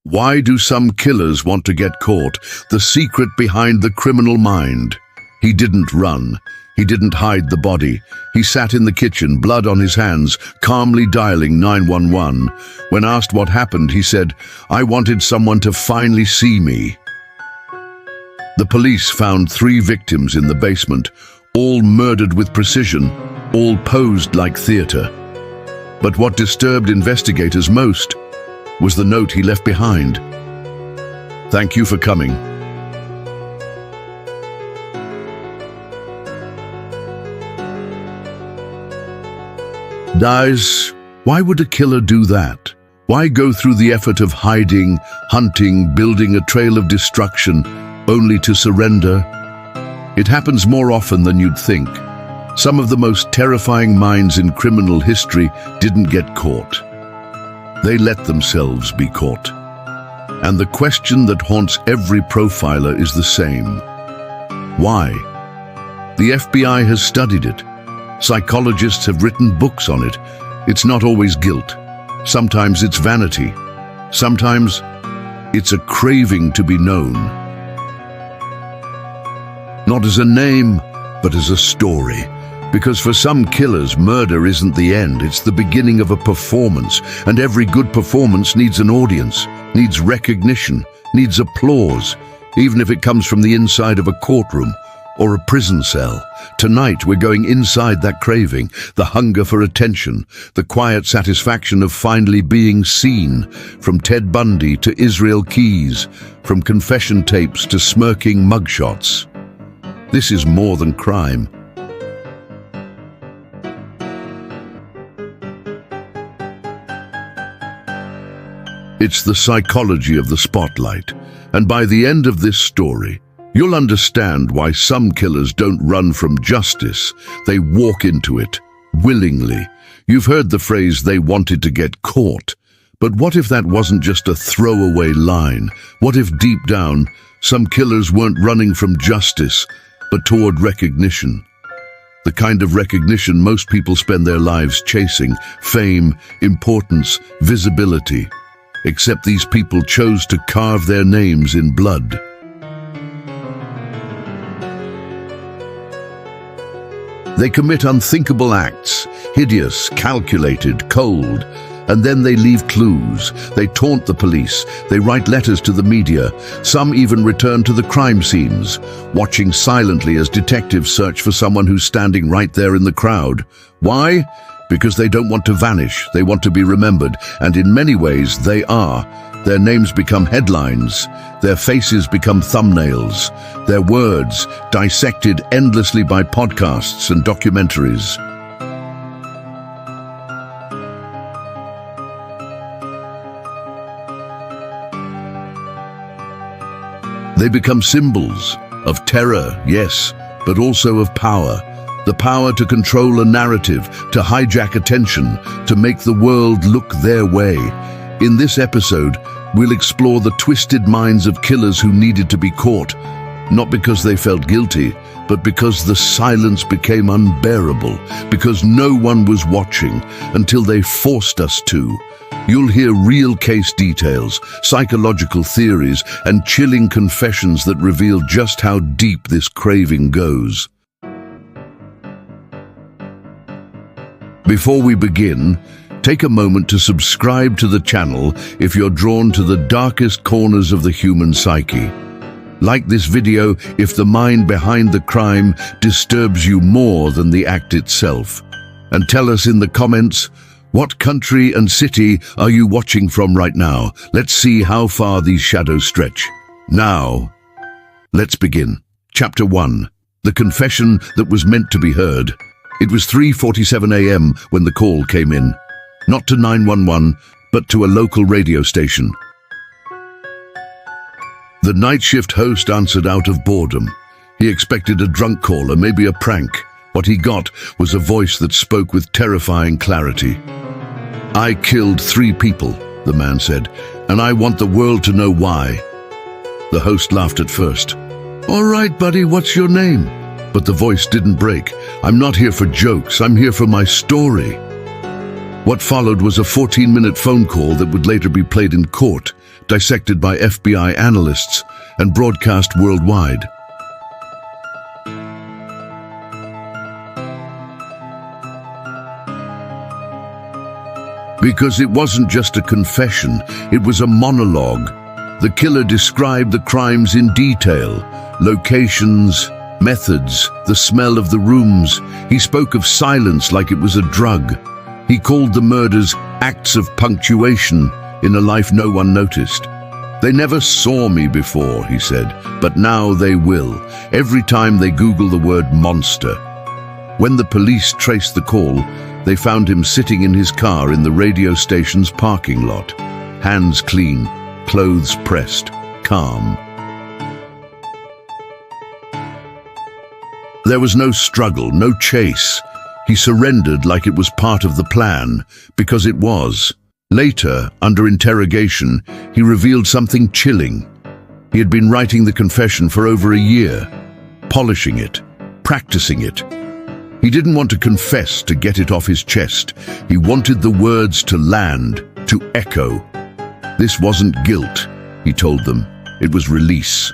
Why do some killers want to get caught? The secret behind the criminal mind. He didn't run. He didn't hide the body. He sat in the kitchen, blood on his hands, calmly dialing 911. When asked what happened, he said, "I wanted someone to finally see me." The police found 3 victims in the basement, all murdered with precision, all posed like theater. But what disturbed investigators most was the note he left behind. "Thank you for coming. Guys, why would a killer do that? Why go through the effort of hiding, hunting, building a trail of destruction, only to surrender? It happens more often than you'd think. Some of the most terrifying minds in criminal history didn't get caught. They let themselves be caught. And the question that haunts every profiler is the same. Why? The FBI has studied it. Psychologists have written books on it. It's not always guilt. Sometimes it's vanity. Sometimes it's a craving to be known. Not as a name, but as a story. Because for some killers, murder isn't the end, it's the beginning of a performance. And every good performance needs an audience, needs recognition, needs applause, even if it comes from the inside of a courtroom or a prison cell. Tonight we're going inside that craving, the hunger for attention, the quiet satisfaction of finally being seen. From Ted Bundy to Israel Keyes, from confession tapes to smirking mugshots. This is more than crime. It's the psychology of the spotlight. And by the end of this story, you'll understand why some killers don't run from justice. They walk into it, willingly. You've heard the phrase, "they wanted to get caught." But what if that wasn't just a throwaway line? What if deep down, some killers weren't running from justice, but toward recognition? The kind of recognition most people spend their lives chasing: fame, importance, visibility. Except these people chose to carve their names in blood. They commit unthinkable acts, hideous, calculated, cold, and then they leave clues. They taunt the police, they write letters to the media, some even return to the crime scenes, watching silently as detectives search for someone who's standing right there in the crowd. Why? Because they don't want to vanish, they want to be remembered, and in many ways they are. Their names become headlines, their faces become thumbnails, their words dissected endlessly by podcasts and documentaries. They become symbols of terror, yes, but also of power. The power to control a narrative, to hijack attention, to make the world look their way. In this episode, we'll explore the twisted minds of killers who needed to be caught, not because they felt guilty, but because the silence became unbearable, because no one was watching until they forced us to. You'll hear real case details, psychological theories, and chilling confessions that reveal just how deep this craving goes. Before we begin, take a moment to subscribe to the channel if you're drawn to the darkest corners of the human psyche. Like this video if the mind behind the crime disturbs you more than the act itself. And tell us in the comments, what country and city are you watching from right now? Let's see how far these shadows stretch. Now, let's begin. Chapter 1. The confession that was meant to be heard. It was 3:47 a.m. when the call came in. Not to 911, but to a local radio station. The night shift host answered out of boredom. He expected a drunk call or maybe a prank. What he got was a voice that spoke with terrifying clarity. "I killed 3 people, the man said, "and I want the world to know why." The host laughed at first. "All right, buddy, what's your name?" But the voice didn't break. "I'm not here for jokes, I'm here for my story." What followed was a 14-minute phone call that would later be played in court. dissected by FBI analysts and broadcast worldwide. Because it wasn't just a confession, it was a monologue. The killer described the crimes in detail, locations, methods, the smell of the rooms. He spoke of silence like it was a drug. He called the murders acts of punctuation in a life no one noticed. They never saw me before, he said, but now they will, every time they Google the word monster. When the police traced the call, they found him sitting in his car in the radio station's parking lot. Hands clean, clothes pressed, calm. There was no struggle, no chase. He surrendered like it was part of the plan, because it was. Later, under interrogation, he revealed something chilling. He had been writing the confession for over a year, polishing it, practicing it. He didn't want to confess to get it off his chest. He wanted the words to land, to echo. This wasn't guilt, he told them. It was release.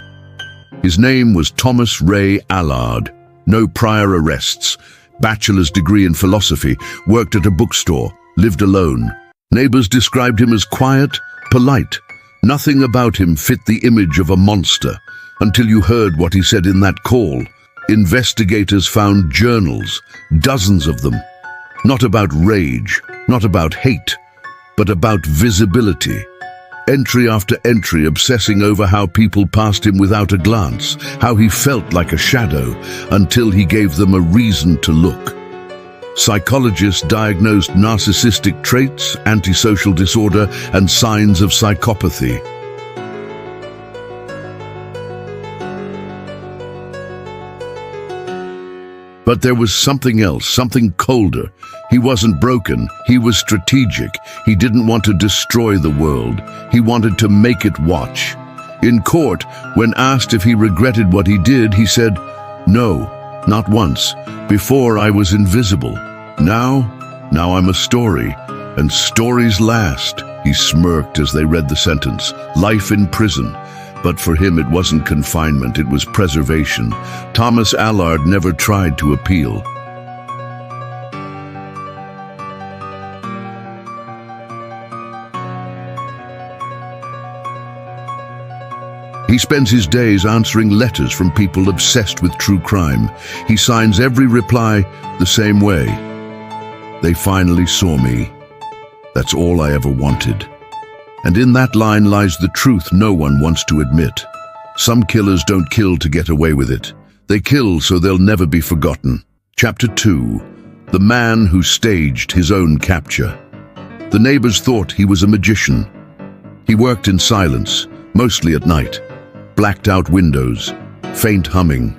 His name was Thomas Ray Allard. No prior arrests. Bachelor's degree in philosophy, worked at a bookstore, lived alone. Neighbors described him as quiet, polite. Nothing about him fit the image of a monster, until you heard what he said in that call. Investigators found journals, dozens of them. Not about rage, not about hate, but about visibility. Entry after entry obsessing over how people passed him without a glance, how he felt like a shadow, until he gave them a reason to look. Psychologists diagnosed narcissistic traits, antisocial disorder, and signs of psychopathy. But there was something else, something colder. He wasn't broken, he was strategic. He didn't want to destroy the world. He wanted to make it watch. In court, when asked if he regretted what he did, he said, "No, not once. Before I was invisible. Now I'm a story, and stories last." He smirked as they read the sentence, life in prison. But for him it wasn't confinement, it was preservation. Thomas Allard never tried to appeal. He spends his days answering letters from people obsessed with true crime. He signs every reply the same way. "They finally saw me. That's all I ever wanted." And in that line lies the truth no one wants to admit. Some killers don't kill to get away with it. They kill so they'll never be forgotten. Chapter 2. The man who staged his own capture. The neighbors thought he was a magician. He worked in silence, mostly at night. Blacked out windows, faint humming.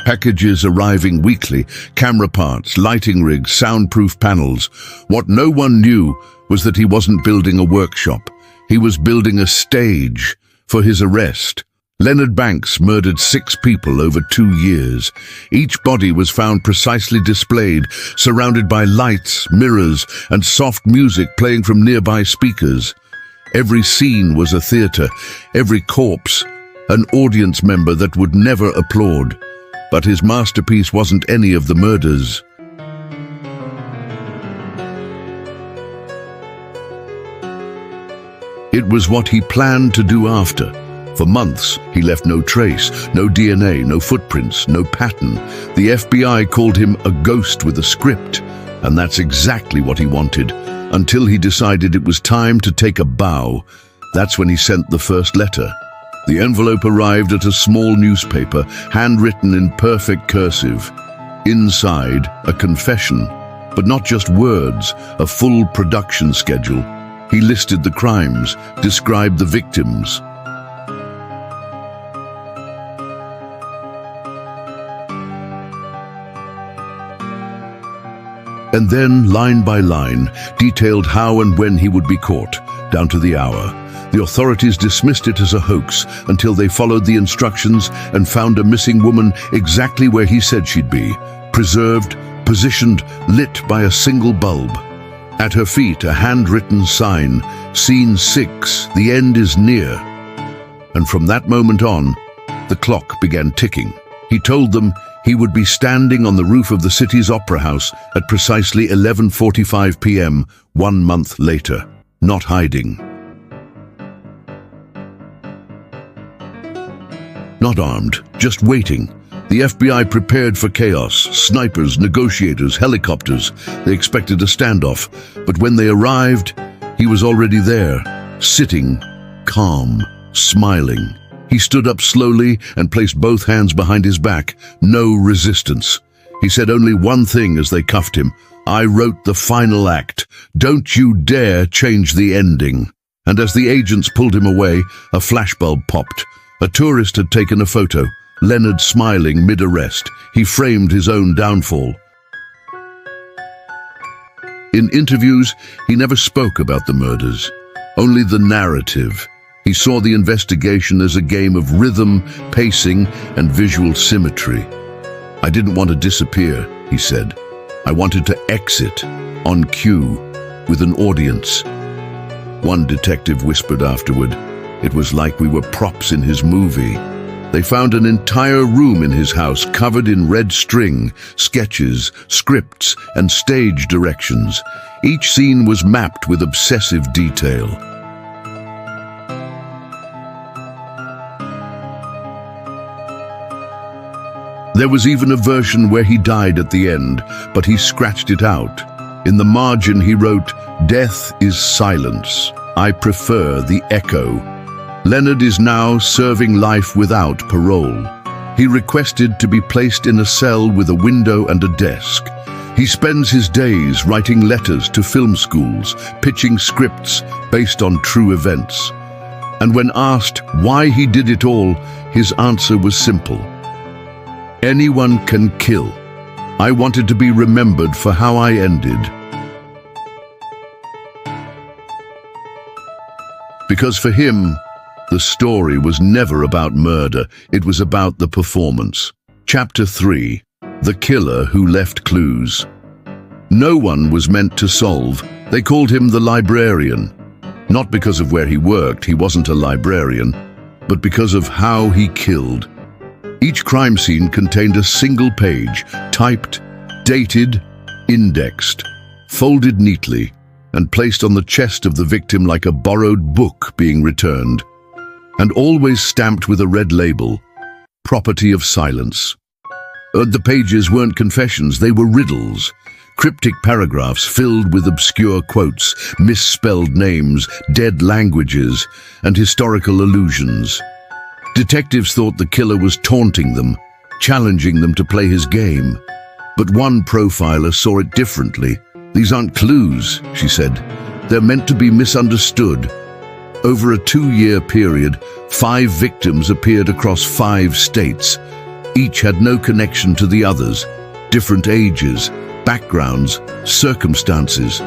Packages arriving weekly, camera parts, lighting rigs, soundproof panels. What no one knew was that he wasn't building a workshop. He was building a stage for his arrest. Leonard Banks murdered 6 people over 2 years. Each body was found precisely displayed, surrounded by lights, mirrors, and soft music playing from nearby speakers. Every scene was a theater, every corpse an audience member that would never applaud. But his masterpiece wasn't any of the murders. It was what he planned to do after. For months, he left no trace, no DNA, no footprints, no pattern. The FBI called him a ghost with a script, and that's exactly what he wanted, until he decided it was time to take a bow. That's when he sent the first letter. The envelope arrived at a small newspaper, handwritten in perfect cursive. Inside, a confession, but not just words, a full production schedule. He listed the crimes, described the victims. And then, line by line, detailed how and when he would be caught, down to the hour. The authorities dismissed it as a hoax until they followed the instructions and found a missing woman exactly where he said she'd be, preserved, positioned, lit by a single bulb. At her feet, a handwritten sign, Scene 6, the end is near. And from that moment on, the clock began ticking. He told them he would be standing on the roof of the city's opera house at precisely 11:45 p.m. 1 month later, not hiding. Not armed, just waiting. The FBI prepared for chaos. Snipers, negotiators, helicopters. They expected a standoff, but when they arrived, he was already there, sitting, calm, smiling. He stood up slowly and placed both hands behind his back. No resistance. He said only one thing as they cuffed him. "I wrote the final act. Don't you dare change the ending." And as the agents pulled him away, a flashbulb popped. A tourist had taken a photo. Leonard smiling mid-arrest. He framed his own downfall. In interviews, he never spoke about the murders, only the narrative. He saw the investigation as a game of rhythm, pacing, and visual symmetry. "I didn't want to disappear," he said. "I wanted to exit, on cue, with an audience." One detective whispered afterward, "It was like we were props in his movie." They found an entire room in his house covered in red string, sketches, scripts, and stage directions. Each scene was mapped with obsessive detail. There was even a version where he died at the end, but he scratched it out. In the margin he wrote, "Death is silence. I prefer the echo." Leonard is now serving life without parole. He requested to be placed in a cell with a window and a desk. He spends his days writing letters to film schools, pitching scripts based on true events. And when asked why he did it all, his answer was simple. "Anyone can kill. I wanted to be remembered for how I ended." Because for him, the story was never about murder, it was about the performance. Chapter 3. The Killer Who Left Clues. No one was meant to solve. They called him the librarian. Not because of where he worked, he wasn't a librarian, but because of how he killed. Each crime scene contained a single page, typed, dated, indexed, folded neatly, and placed on the chest of the victim like a borrowed book being returned. And always stamped with a red label, "Property of Silence." The pages weren't confessions, they were riddles. Cryptic paragraphs filled with obscure quotes, misspelled names, dead languages, and historical allusions. Detectives thought the killer was taunting them, challenging them to play his game. But one profiler saw it differently. "These aren't clues," she said. "They're meant to be misunderstood." Over a 2-year period, 5 victims appeared across 5 states. Each had no connection to the others, different ages, backgrounds, circumstances.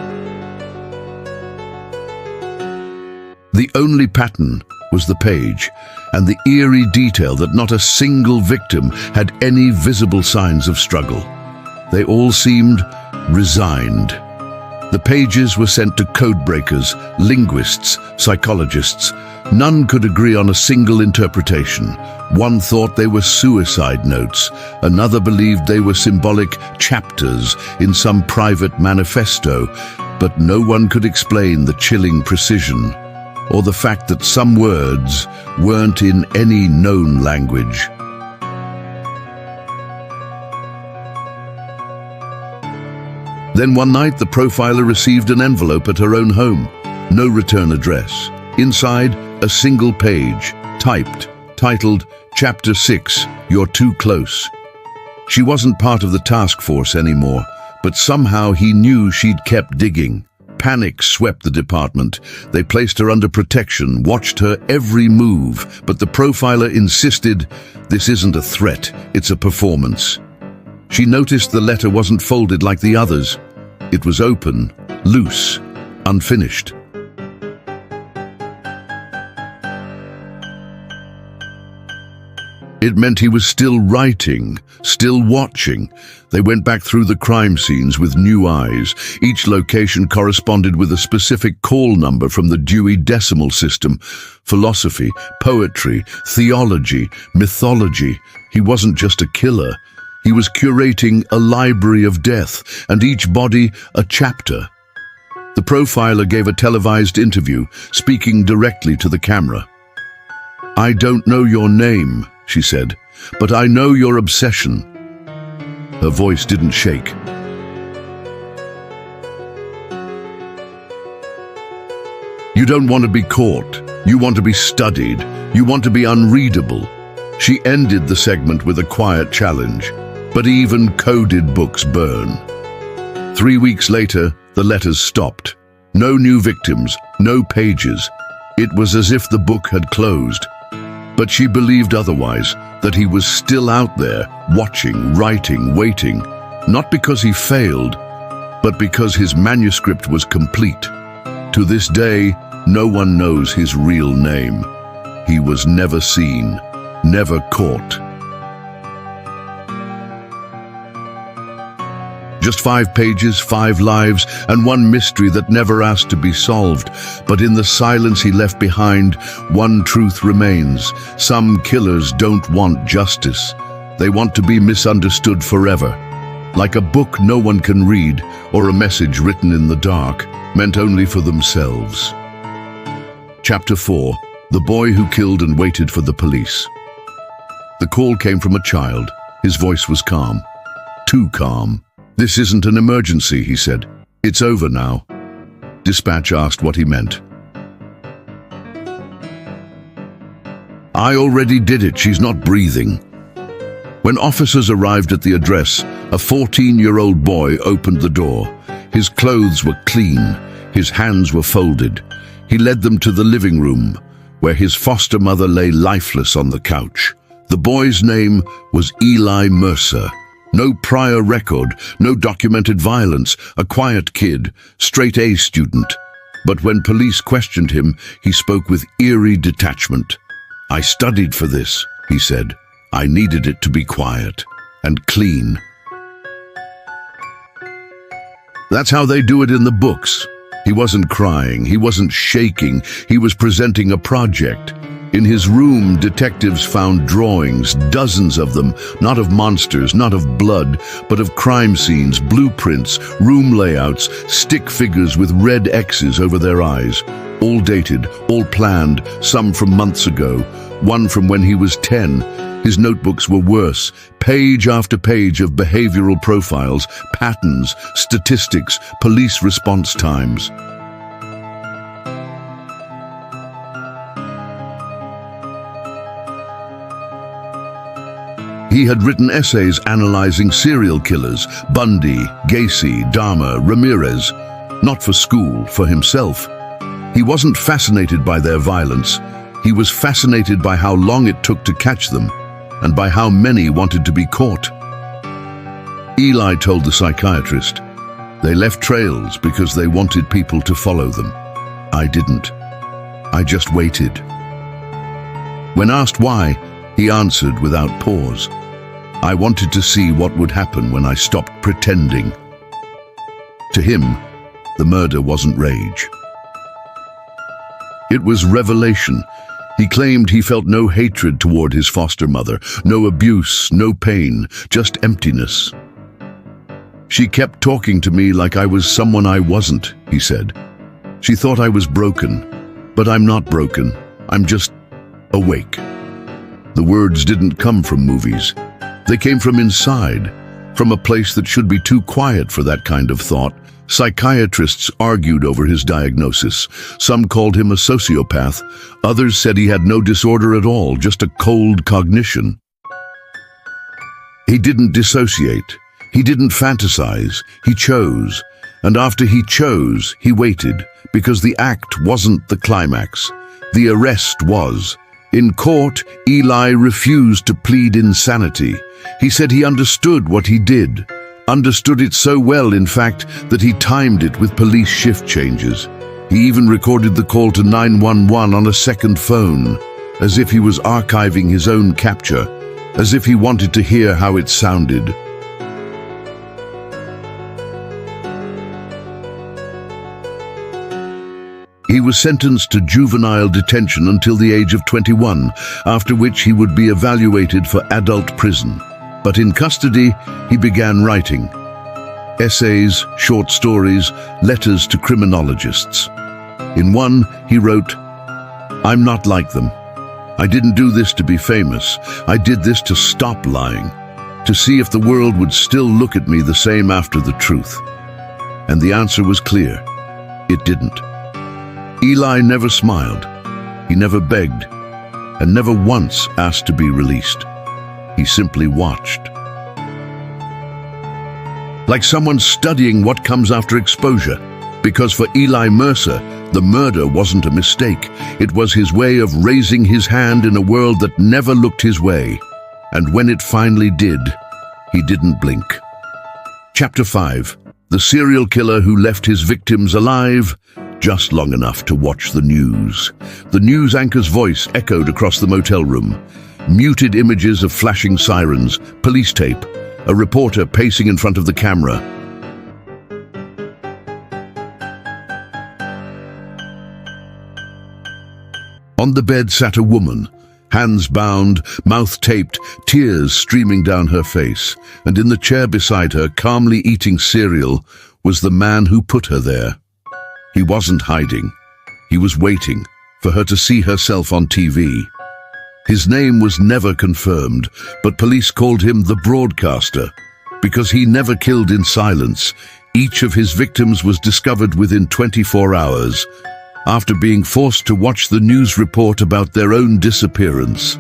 The only pattern was the page, and the eerie detail that not a single victim had any visible signs of struggle. They all seemed resigned. The pages were sent to codebreakers, linguists, psychologists. None could agree on a single interpretation. One thought they were suicide notes. Another believed they were symbolic chapters in some private manifesto. But no one could explain the chilling precision, or the fact that some words weren't in any known language. Then one night, the profiler received an envelope at her own home. No return address. Inside, a single page, typed, titled, Chapter 6, You're Too Close. She wasn't part of the task force anymore, but somehow he knew she'd kept digging. Panic swept the department. They placed her under protection, watched her every move, but the profiler insisted, "This isn't a threat, it's a performance." She noticed the letter wasn't folded like the others. It was open, loose, unfinished. It meant he was still writing, still watching. They went back through the crime scenes with new eyes. Each location corresponded with a specific call number from the Dewey Decimal System. Philosophy, poetry, theology, mythology. He wasn't just a killer. He was curating a library of death, and each body a chapter. The profiler gave a televised interview, speaking directly to the camera. "I don't know your name," she said, "but I know your obsession." Her voice didn't shake. "You don't want to be caught. You want to be studied. You want to be unreadable." She ended the segment with a quiet challenge. But even coded books burn. 3 weeks later, the letters stopped. No new victims, no pages. It was as if the book had closed. But she believed otherwise, that he was still out there, watching, writing, waiting, not because he failed, but because his manuscript was complete. To this day, no one knows his real name. He was never seen, never caught. Just 5 pages, 5 lives, and one mystery that never asked to be solved. But in the silence he left behind, one truth remains. Some killers don't want justice. They want to be misunderstood forever. Like a book no one can read, or a message written in the dark, meant only for themselves. Chapter 4. The Boy Who Killed and Waited for the Police. The call came from a child. His voice was calm. Too calm. "This isn't an emergency," he said. "It's over now." Dispatch asked what he meant. "I already did it. She's not breathing." When officers arrived at the address, a 14-year-old boy opened the door. His clothes were clean. His hands were folded. He led them to the living room, where his foster mother lay lifeless on the couch. The boy's name was Eli Mercer. No prior record, no documented violence, a quiet kid, straight-A student. But when police questioned him, he spoke with eerie detachment. "I studied for this," he said. "I needed it to be quiet and clean." That's how they do it in the books. He wasn't crying, he wasn't shaking, he was presenting a project. In his room, detectives found drawings, dozens of them, not of monsters, not of blood, but of crime scenes, blueprints, room layouts, stick figures with red X's over their eyes. All dated, all planned, some from months ago, one from when he was 10. His notebooks were worse, page after page of behavioral profiles, patterns, statistics, police response times. He had written essays analyzing serial killers, Bundy, Gacy, Dahmer, Ramirez. Not for school, for himself. He wasn't fascinated by their violence. He was fascinated by how long it took to catch them, and by how many wanted to be caught. Eli told the psychiatrist, "They left trails because they wanted people to follow them. I didn't. I just waited." When asked why, he answered without pause, "I wanted to see what would happen when I stopped pretending." To him, the murder wasn't rage. It was revelation. He claimed he felt no hatred toward his foster mother, no abuse, no pain, just emptiness. "She kept talking to me like I was someone I wasn't," he said. "She thought I was broken, but I'm not broken. I'm just awake." The words didn't come from movies. They came from inside, from a place that should be too quiet for that kind of thought. Psychiatrists argued over his diagnosis. Some called him a sociopath. Others said he had no disorder at all, just a cold cognition. He didn't dissociate. He didn't fantasize. He chose. And after he chose, he waited, because the act wasn't the climax. The arrest was. In court, Eli refused to plead insanity. He said he understood what he did. Understood it so well, in fact, that he timed it with police shift changes. He even recorded the call to 911 on a second phone, as if he was archiving his own capture. as if he wanted to hear how it sounded. He was sentenced to juvenile detention until the age of 21, after which he would be evaluated for adult prison. But in custody, he began writing essays, short stories, letters to criminologists. In one, he wrote, "I'm not like them. I didn't do this to be famous. I did this to stop lying, to see if the world would still look at me the same after the truth." And the answer was clear. It didn't. Eli never smiled. He never begged, and never once asked to be released. He simply watched. Like someone studying what comes after exposure. Because for Eli Mercer, the murder wasn't a mistake. It was his way of raising his hand in a world that never looked his way. And when it finally did, he didn't blink. Chapter 5. The serial killer who left his victims alive just long enough to watch the news. The news anchor's voice echoed across the motel room. Muted images of flashing sirens, police tape, a reporter pacing in front of the camera. On the bed sat a woman, hands bound, mouth taped, tears streaming down her face. And in the chair beside her, calmly eating cereal, was the man who put her there. He wasn't hiding. He was waiting for her to see herself on TV. His name was never confirmed, but police called him the Broadcaster because he never killed in silence. Each of his victims was discovered within 24 hours, after being forced to watch the news report about their own disappearance.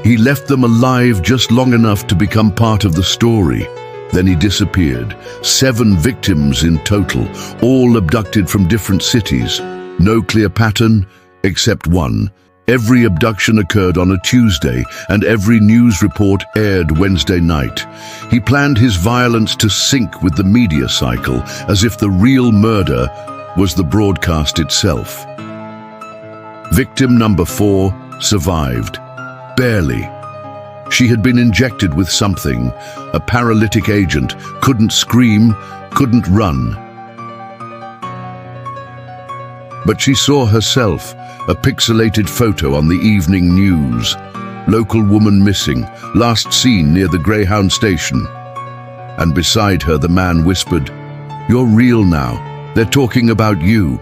He left them alive just long enough to become part of the story. Then he disappeared. 7 victims in total, all abducted from different cities. No clear pattern, except one. Every abduction occurred on a Tuesday, and every news report aired Wednesday night. He planned his violence to sync with the media cycle, as if the real murder was the broadcast itself. Victim number 4 survived. Barely. She had been injected with something, a paralytic agent, couldn't scream, couldn't run. But she saw herself, a pixelated photo on the evening news. Local woman missing, last seen near the Greyhound station. And beside her the man whispered, "You're real now, they're talking about you."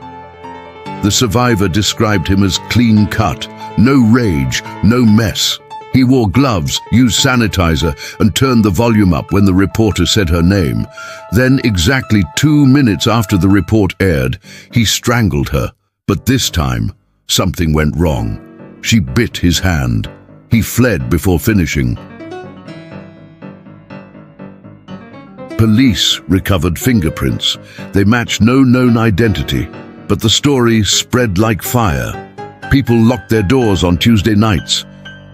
The survivor described him as clean-cut, no rage, no mess. He wore gloves, used sanitizer, and turned the volume up when the reporter said her name. Then, exactly 2 minutes after the report aired, he strangled her. But this time, something went wrong. She bit his hand. He fled before finishing. Police recovered fingerprints. They matched no known identity, but the story spread like fire. People locked their doors on Tuesday nights.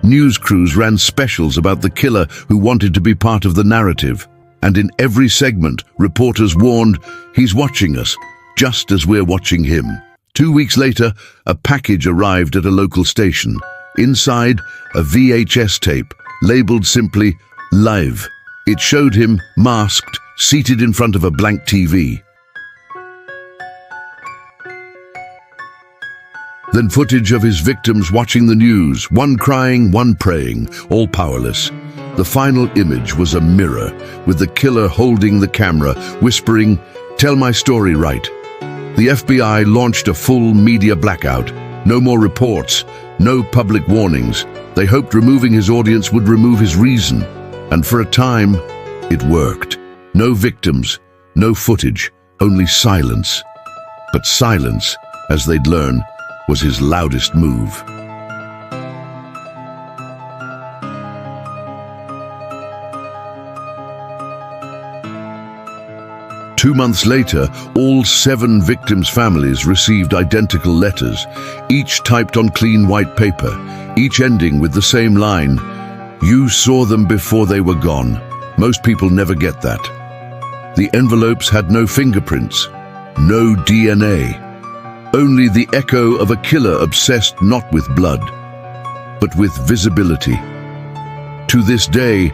News crews ran specials about the killer who wanted to be part of the narrative. And in every segment, reporters warned, "He's watching us, just as we're watching him." 2 weeks later, a package arrived at a local station. Inside, a VHS tape, labeled simply, "Live." It showed him, masked, seated in front of a blank TV. Then footage of his victims watching the news, one crying, one praying, all powerless. The final image was a mirror, with the killer holding the camera, whispering, "Tell my story right." The FBI launched a full media blackout. No more reports, no public warnings. They hoped removing his audience would remove his reason. And for a time, it worked. No victims, no footage, only silence. But silence, as they'd learn, was his loudest move. Two months later, all 7 victims' families received identical letters, each typed on clean white paper, each ending with the same line, "You saw them before they were gone." Most people never get that. The envelopes had no fingerprints, no DNA, only the echo of a killer obsessed not with blood, but with visibility. To this day,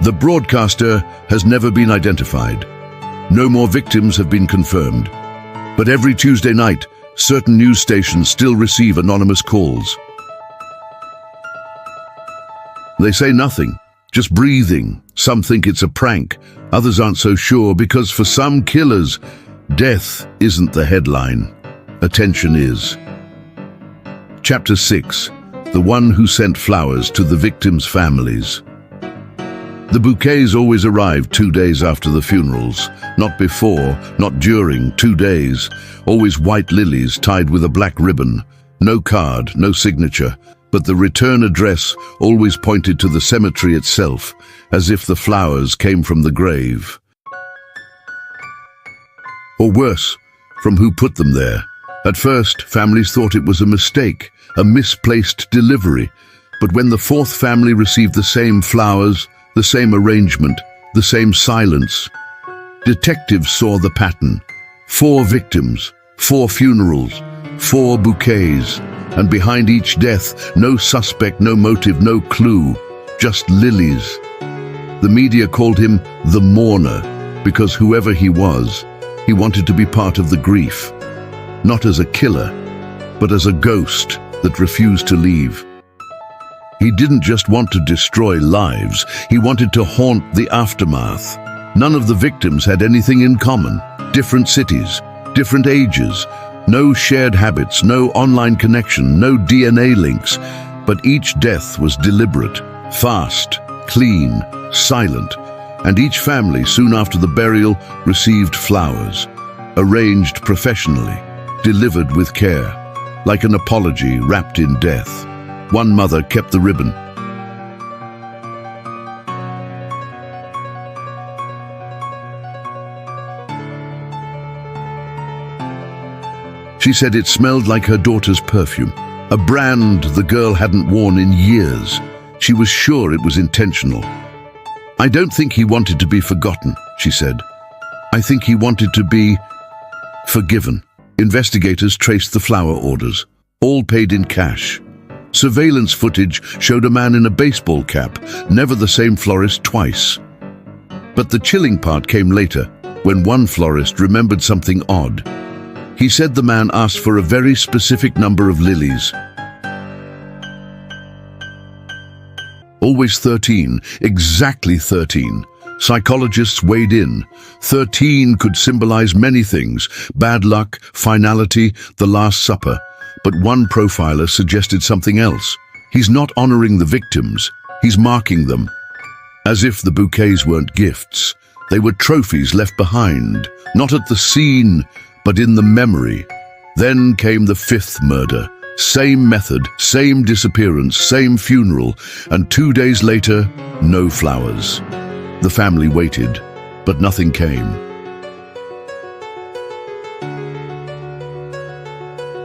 the broadcaster has never been identified. No more victims have been confirmed. But every Tuesday night, certain news stations still receive anonymous calls. They say nothing, just breathing. Some think it's a prank. Others aren't so sure because for some killers, death isn't the headline. Attention is. Chapter 6. The one who sent flowers to the victims' families. The bouquets always arrived 2 days after the funerals. Not before, not during, 2 days. Always white lilies tied with a black ribbon. No card, no signature. But the return address always pointed to the cemetery itself, as if the flowers came from the grave. Or worse, from who put them there. At first, families thought it was a mistake, a misplaced delivery. But when the fourth family received the same flowers, the same arrangement, the same silence, detectives saw the pattern. 4 victims, 4 funerals, 4 bouquets, and behind each death, no suspect, no motive, no clue, just lilies. The media called him the mourner, because whoever he was, he wanted to be part of the grief. Not as a killer, but as a ghost that refused to leave. He didn't just want to destroy lives, he wanted to haunt the aftermath. None of the victims had anything in common. Different cities, different ages, no shared habits, no online connection, no DNA links. But each death was deliberate, fast, clean, silent. And each family, soon after the burial, received flowers, arranged professionally, delivered with care, like an apology wrapped in death. One mother kept the ribbon. She said it smelled like her daughter's perfume, a brand the girl hadn't worn in years. She was sure it was intentional. "I don't think he wanted to be forgotten," she said. "I think he wanted to be forgiven." Investigators traced the flower orders, all paid in cash. Surveillance footage showed a man in a baseball cap, never the same florist twice. But the chilling part came later, when one florist remembered something odd. He said the man asked for a very specific number of lilies. Always 13, exactly 13. Psychologists weighed in. 13 could symbolize many things: bad luck, finality, the Last Supper. But one profiler suggested something else. He's not honoring the victims, he's marking them. As if the bouquets weren't gifts. They were trophies left behind, not at the scene, but in the memory. Then came the 5th murder. Same method, same disappearance, same funeral, and 2 days later, no flowers. The family waited, but nothing came.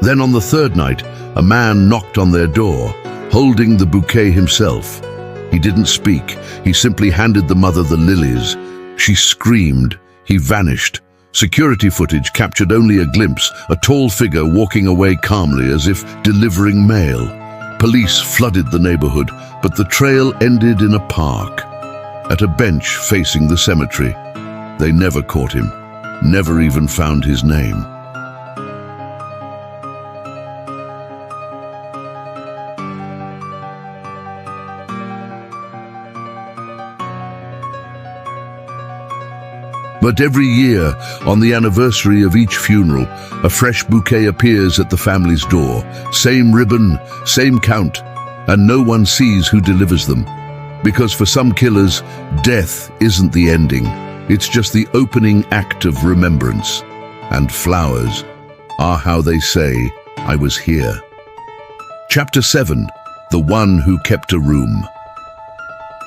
Then on the 3rd night, a man knocked on their door, holding the bouquet himself. He didn't speak, he simply handed the mother the lilies. She screamed, he vanished. Security footage captured only a glimpse, a tall figure walking away calmly as if delivering mail. Police flooded the neighborhood, but the trail ended in a park, at a bench facing the cemetery. They never caught him, never even found his name. But every year, on the anniversary of each funeral, a fresh bouquet appears at the family's door. Same ribbon, same count, and no one sees who delivers them. Because for some killers, death isn't the ending. It's just the opening act of remembrance. And flowers are how they say, "I was here." Chapter 7. The one who kept a room.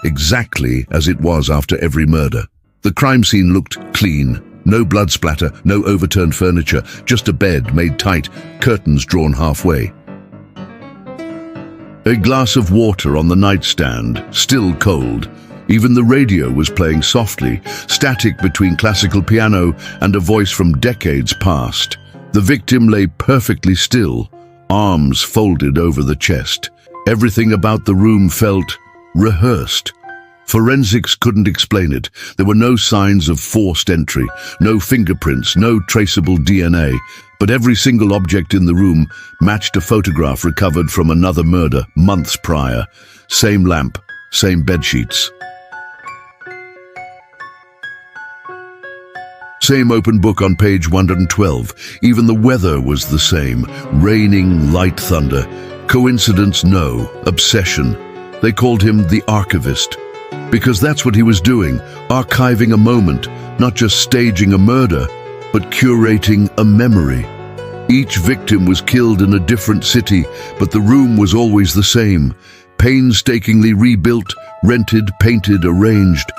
Exactly as it was after every murder. The crime scene looked clean. No blood splatter, no overturned furniture, just a bed made tight, curtains drawn halfway. A glass of water on the nightstand, still cold. Even the radio was playing softly, static between classical piano and a voice from decades past. The victim lay perfectly still, arms folded over the chest. Everything about the room felt rehearsed. Forensics couldn't explain it. There were no signs of forced entry, no fingerprints, no traceable DNA, but every single object in the room matched a photograph recovered from another murder months prior. Same lamp, same bedsheets. Same open book on page 112. Even the weather was the same. Raining, light thunder. Coincidence? No. Obsession. They called him the archivist. Because that's what he was doing, archiving a moment, not just staging a murder, but curating a memory. Each victim was killed in a different city, but the room was always the same. Painstakingly rebuilt, rented, painted, arranged,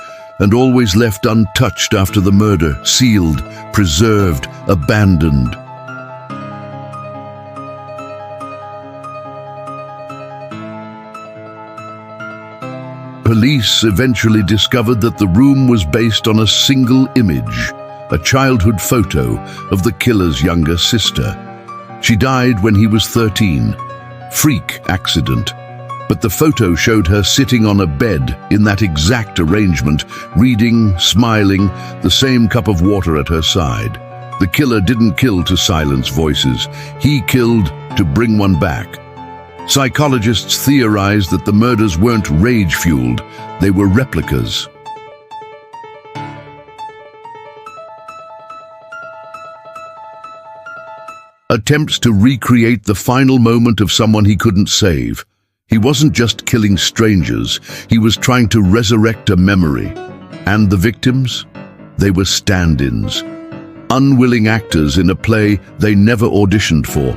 and always left untouched after the murder, sealed, preserved, abandoned. Police eventually discovered that the room was based on a single image, a childhood photo of the killer's younger sister. She died when he was 13. Freak accident. But the photo showed her sitting on a bed in that exact arrangement, reading, smiling, the same cup of water at her side. The killer didn't kill to silence voices. He killed to bring one back. Psychologists theorized that the murders weren't rage-fueled, they were replicas. Attempts to recreate the final moment of someone he couldn't save. He wasn't just killing strangers, he was trying to resurrect a memory. And the victims? They were stand-ins. Unwilling actors in a play they never auditioned for.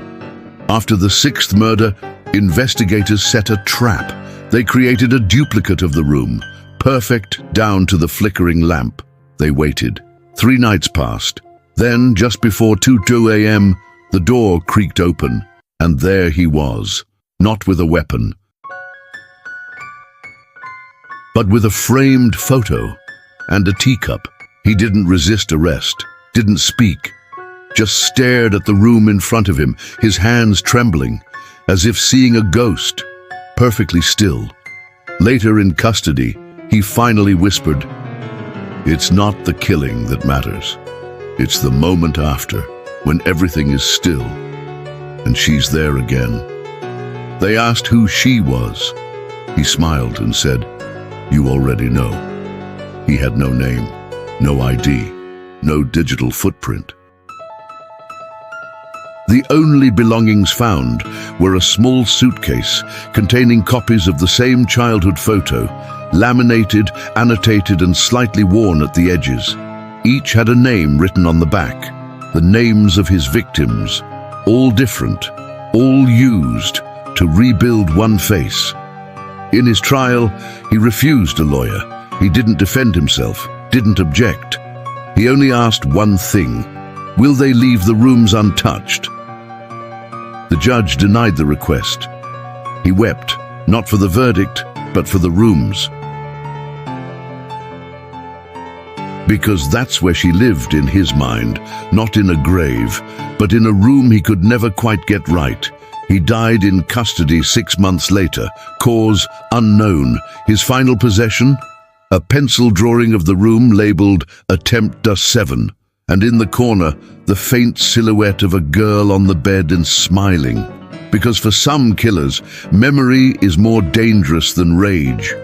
After the sixth murder, investigators set a trap. They created a duplicate of the room, perfect down to the flickering lamp. They waited. 3 nights passed. Then, just before 2 a.m., the door creaked open, and there he was, not with a weapon, but with a framed photo and a teacup. He didn't resist arrest, didn't speak, just stared at the room in front of him, his hands trembling, as if seeing a ghost, perfectly still. Later in custody, he finally whispered, "It's not the killing that matters. It's the moment after, when everything is still, and she's there again." They asked who she was. He smiled and said, "You already know." He had no name, no ID, no digital footprint. The only belongings found were a small suitcase containing copies of the same childhood photo, laminated, annotated, and slightly worn at the edges. Each had a name written on the back, the names of his victims, all different, all used to rebuild one face. In his trial, he refused a lawyer. He didn't defend himself, didn't object. He only asked one thing: will they leave the rooms untouched? The judge denied the request. He wept, not for the verdict, but for the rooms. Because that's where she lived in his mind, not in a grave, but in a room he could never quite get right. He died in custody 6 months later, cause unknown. His final possession? A pencil drawing of the room labeled Attempt 7. And in the corner, the faint silhouette of a girl on the bed and smiling. Because for some killers, memory is more dangerous than rage,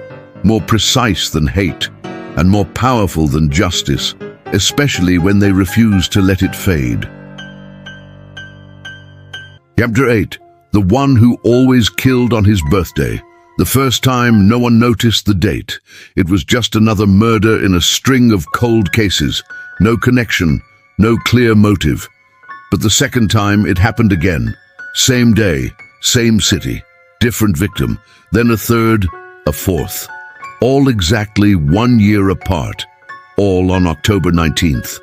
more precise than hate, and more powerful than justice, especially when they refuse to let it fade. Chapter 8. The one who always killed on his birthday. The first time, no one noticed the date. It was just another murder in a string of cold cases. No connection, no clear motive. But the second time, it happened again. Same day, same city, different victim. Then a third, a fourth. All exactly 1 year apart. All on October 19th.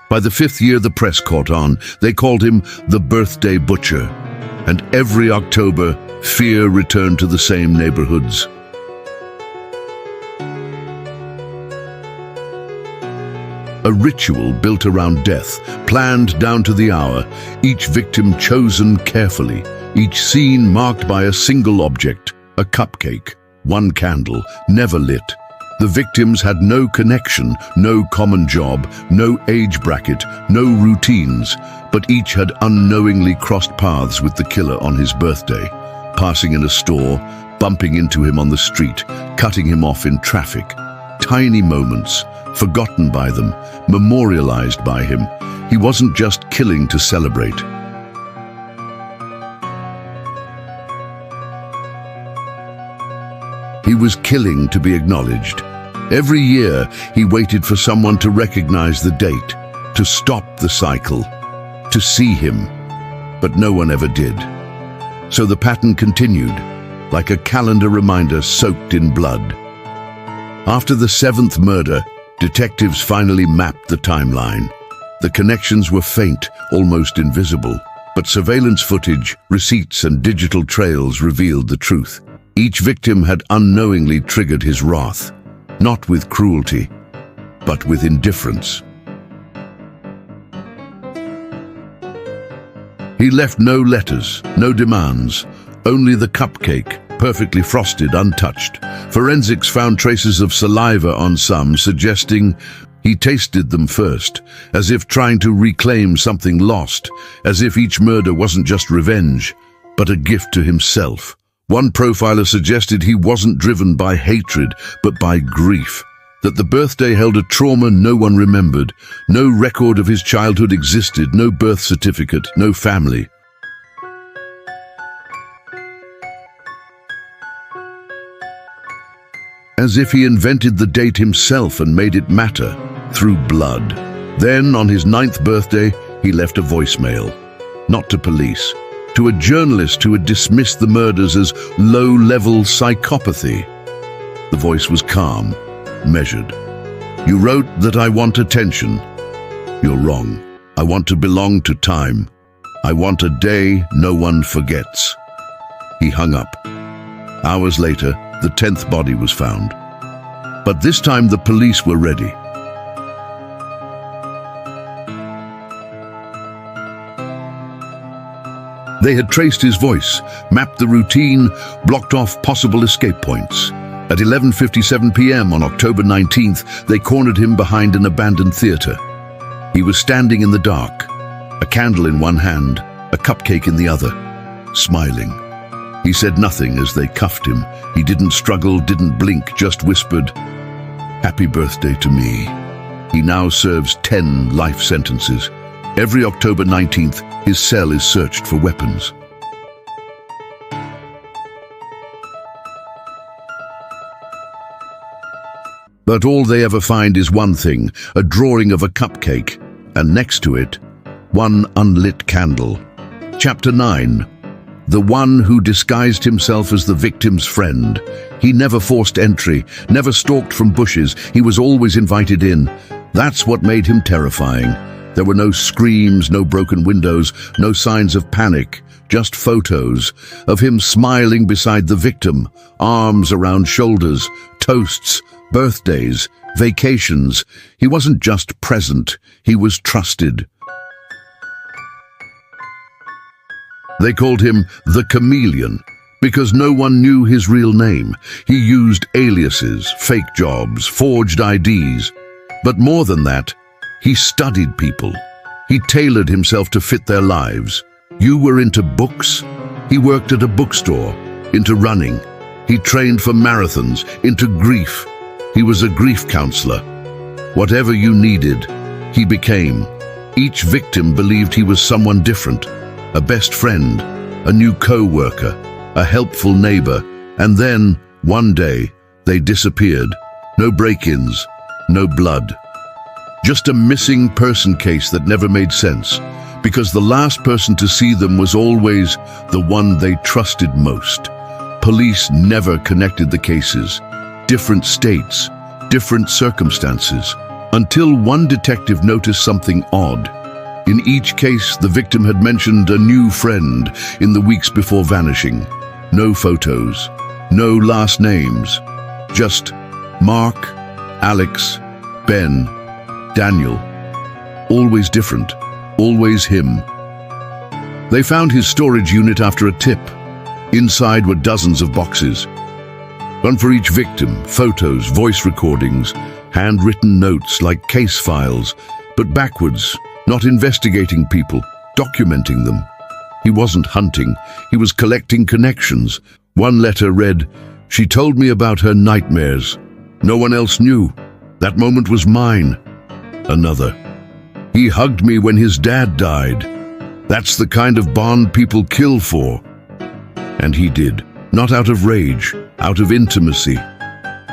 By the 5th year the press caught on. They called him the Birthday Butcher. And every October, fear returned to the same neighborhoods. A ritual built around death, planned down to the hour, each victim chosen carefully, each scene marked by a single object, a cupcake, one candle, never lit. The victims had no connection, no common job, no age bracket, no routines, but each had unknowingly crossed paths with the killer on his birthday, passing in a store, bumping into him on the street, cutting him off in traffic. Tiny moments, forgotten by them, memorialized by him. He wasn't just killing to celebrate. He was killing to be acknowledged. Every year, he waited for someone to recognize the date, to stop the cycle, to see him, but no one ever did. So the pattern continued, like a calendar reminder soaked in blood. After the 7th murder, detectives finally mapped the timeline. The connections were faint, almost invisible, but surveillance footage, receipts, and digital trails revealed the truth. Each victim had unknowingly triggered his wrath, not with cruelty, but with indifference. He left no letters, no demands, only the cupcake, perfectly frosted, untouched. Forensics found traces of saliva on some, suggesting he tasted them first, as if trying to reclaim something lost, as if each murder wasn't just revenge, but a gift to himself. One profiler suggested he wasn't driven by hatred, but by grief, that the birthday held a trauma no one remembered, no record of his childhood existed, no birth certificate, no family. As if he invented the date himself and made it matter, through blood. Then, on his 9th birthday, he left a voicemail. Not to police, to a journalist who had dismissed the murders as low-level psychopathy. The voice was calm, measured. "You wrote that I want attention. You're wrong. I want to belong to time. I want a day no one forgets." He hung up. Hours later, the 10th body was found. But this time the police were ready. They had traced his voice, mapped the routine, blocked off possible escape points. At 11:57 p.m. on October 19th, they cornered him behind an abandoned theater. He was standing in the dark, a candle in one hand, a cupcake in the other, smiling. He said nothing as they cuffed him. He didn't struggle, didn't blink, just whispered, "Happy birthday to me." He now serves 10 life sentences. Every October 19th, his cell is searched for weapons. But all they ever find is one thing, a drawing of a cupcake, and next to it, one unlit candle. Chapter 9. The one who disguised himself as the victim's friend. He never forced entry, never stalked from bushes. He was always invited in. That's what made him terrifying. There were no screams, no broken windows, no signs of panic, just photos of him smiling beside the victim, arms around shoulders, toasts, birthdays, vacations. He wasn't just present, he was trusted. They called him the Chameleon because no one knew his real name. He used aliases, fake jobs, forged IDs. But more than that, he studied people. He tailored himself to fit their lives. You were into books? He worked at a bookstore. Into running. He trained for marathons. Into grief. He was a grief counselor. Whatever you needed, he became. Each victim believed he was someone different. A best friend, a new co-worker, a helpful neighbor. And then, one day, they disappeared. No break-ins, no blood. Just a missing person case that never made sense, because the last person to see them was always the one they trusted most. Police never connected the cases. Different states, different circumstances, until one detective noticed something odd. In each case, the victim had mentioned a new friend in the weeks before vanishing. No photos, no last names, just Mark, Alex, Ben. Daniel. Always different, always him. They found his storage unit after a tip. Inside were dozens of boxes. One for each victim, photos, voice recordings, handwritten notes like case files, but backwards, not investigating people, documenting them. He wasn't hunting, he was collecting connections. One letter read, "She told me about her nightmares. No one else knew. That moment was mine." Another, "He hugged me when his dad died. That's the kind of bond people kill for." And he did, not out of rage, out of intimacy.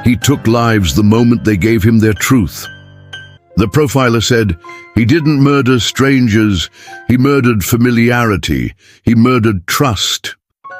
He took lives the moment they gave him their truth. The profiler said, "He didn't murder strangers, he murdered familiarity, he murdered trust."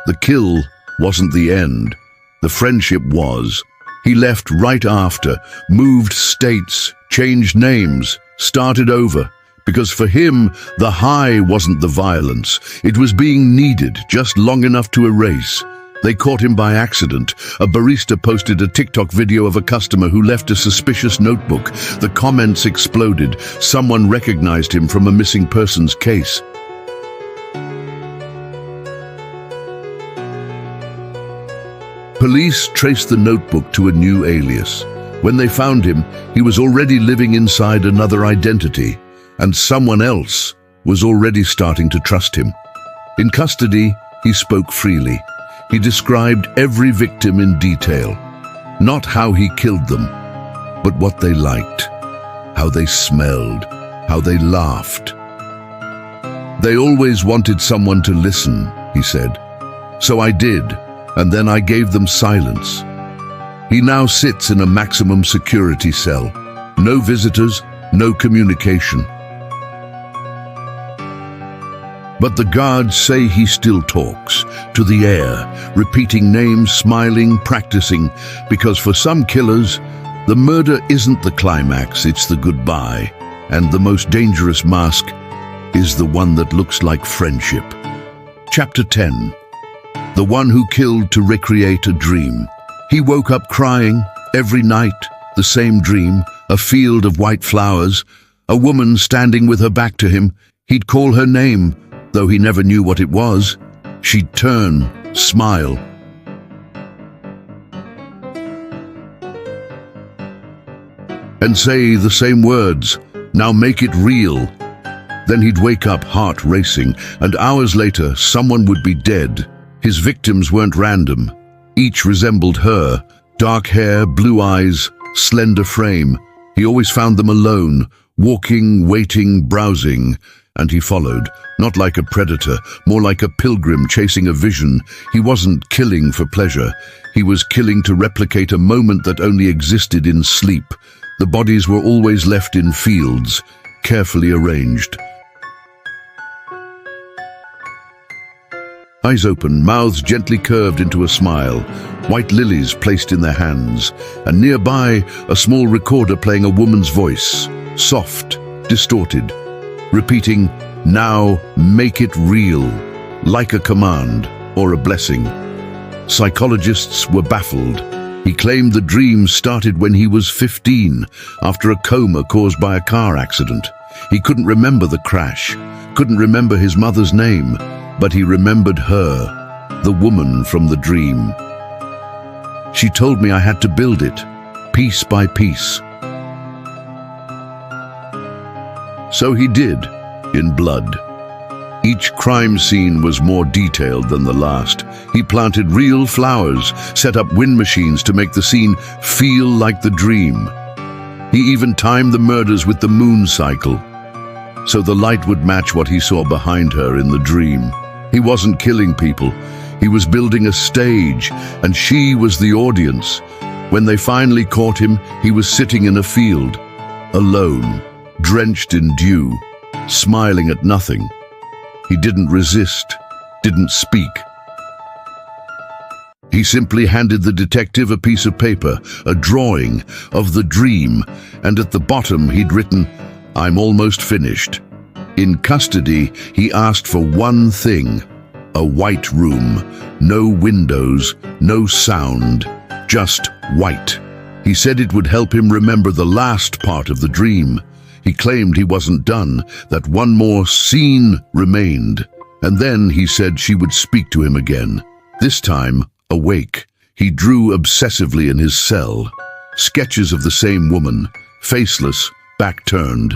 The kill wasn't the end. The friendship was. He left right after, moved states, changed names, started over. Because for him, the high wasn't the violence. It was being needed just long enough to erase. They caught him by accident. A barista posted a TikTok video of a customer who left a suspicious notebook. The comments exploded. Someone recognized him from a missing persons case. Police traced the notebook to a new alias. When they found him, he was already living inside another identity, and someone else was already starting to trust him. In custody, he spoke freely. He described every victim in detail, not how he killed them, but what they liked, how they smelled, how they laughed. "They always wanted someone to listen," he said. "So I did, and then I gave them silence." He now sits in a maximum security cell. No visitors, no communication. But the guards say he still talks, to the air, repeating names, smiling, practicing, because for some killers, the murder isn't the climax, it's the goodbye. And the most dangerous mask is the one that looks like friendship. Chapter 10. The one who killed to recreate a dream. He woke up crying, every night, the same dream, a field of white flowers, a woman standing with her back to him. He'd call her name, though he never knew what it was. She'd turn, smile. And say the same words, "Now make it real." Then he'd wake up, heart racing, and hours later, someone would be dead. His victims weren't random. Each resembled her, dark hair, blue eyes, slender frame. He always found them alone, walking, waiting, browsing, and he followed, not like a predator, more like a pilgrim chasing a vision. He wasn't killing for pleasure. He was killing to replicate a moment that only existed in sleep. The bodies were always left in fields, carefully arranged. Eyes open, mouths gently curved into a smile, white lilies placed in their hands, and nearby a small recorder playing a woman's voice, soft, distorted, repeating, "Now make it real," like a command or a blessing. Psychologists were baffled. He claimed the dream started when he was 15, after a coma caused by a car accident. He couldn't remember the crash, couldn't remember his mother's name, but he remembered her, the woman from the dream. "She told me I had to build it, piece by piece." So he did, in blood. Each crime scene was more detailed than the last. He planted real flowers, set up wind machines to make the scene feel like the dream. He even timed the murders with the moon cycle, so the light would match what he saw behind her in the dream. He wasn't killing people. He was building a stage, and she was the audience. When they finally caught him, he was sitting in a field, alone, drenched in dew, smiling at nothing. He didn't resist, didn't speak. He simply handed the detective a piece of paper, a drawing of the dream, and at the bottom he'd written, "I'm almost finished." In custody, he asked for one thing, a white room, no windows, no sound, just white. He said it would help him remember the last part of the dream. He claimed he wasn't done, that one more scene remained. And then he said she would speak to him again. This time, awake, he drew obsessively in his cell. Sketches of the same woman, faceless, back turned.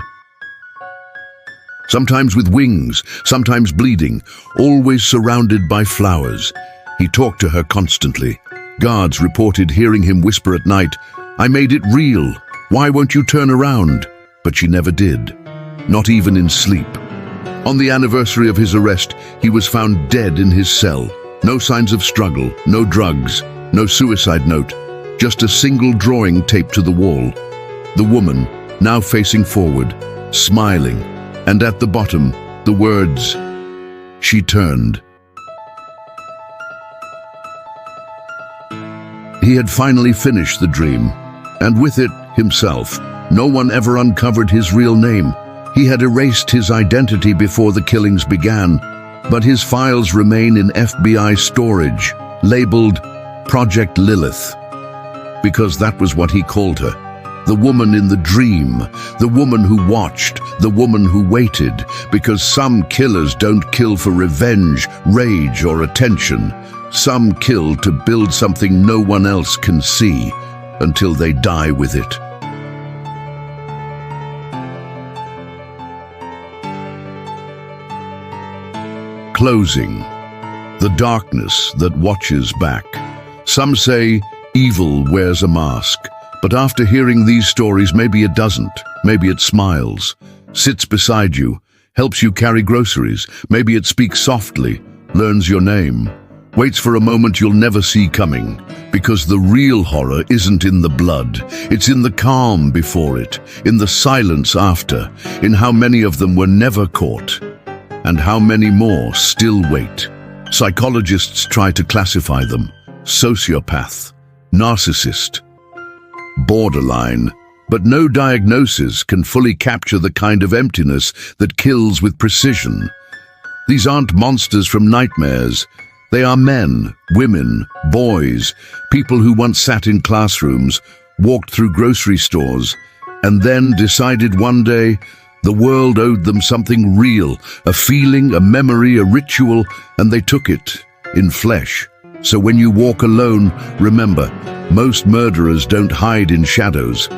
Sometimes with wings, sometimes bleeding, always surrounded by flowers. He talked to her constantly. Guards reported hearing him whisper at night, "I made it real. Why won't you turn around?" But she never did, not even in sleep. On the anniversary of his arrest, he was found dead in his cell. No signs of struggle, no drugs, no suicide note, just a single drawing taped to the wall. The woman, now facing forward, smiling, and at the bottom, the words, "She turned." He had finally finished the dream, and with it, himself. No one ever uncovered his real name. He had erased his identity before the killings began, but his files remain in FBI storage, labeled Project Lilith, because that was what he called her. The woman in the dream, the woman who watched, the woman who waited, because some killers don't kill for revenge, rage, or attention. Some kill to build something no one else can see, until they die with it. Closing. The darkness that watches back. Some say evil wears a mask, but after hearing these stories, maybe it doesn't. Maybe it smiles, sits beside you, helps you carry groceries. Maybe it speaks softly, learns your name, waits for a moment you'll never see coming, because the real horror isn't in the blood. It's in the calm before it, in the silence after, in how many of them were never caught, and how many more still wait. Psychologists try to classify them: sociopath, narcissist, borderline, but no diagnosis can fully capture the kind of emptiness that kills with precision. These aren't monsters from nightmares. They are men, women, boys, people who once sat in classrooms, walked through grocery stores, and then decided one day the world owed them something real, a feeling, a memory, a ritual, and they took it in flesh. So when you walk alone, remember, most murderers don't hide in shadows.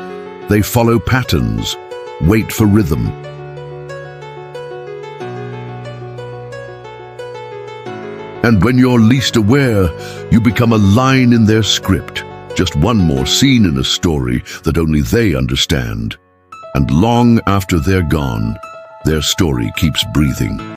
They follow patterns, wait for rhythm. And when you're least aware, you become a line in their script, just one more scene in a story that only they understand. And long after they're gone, their story keeps breathing.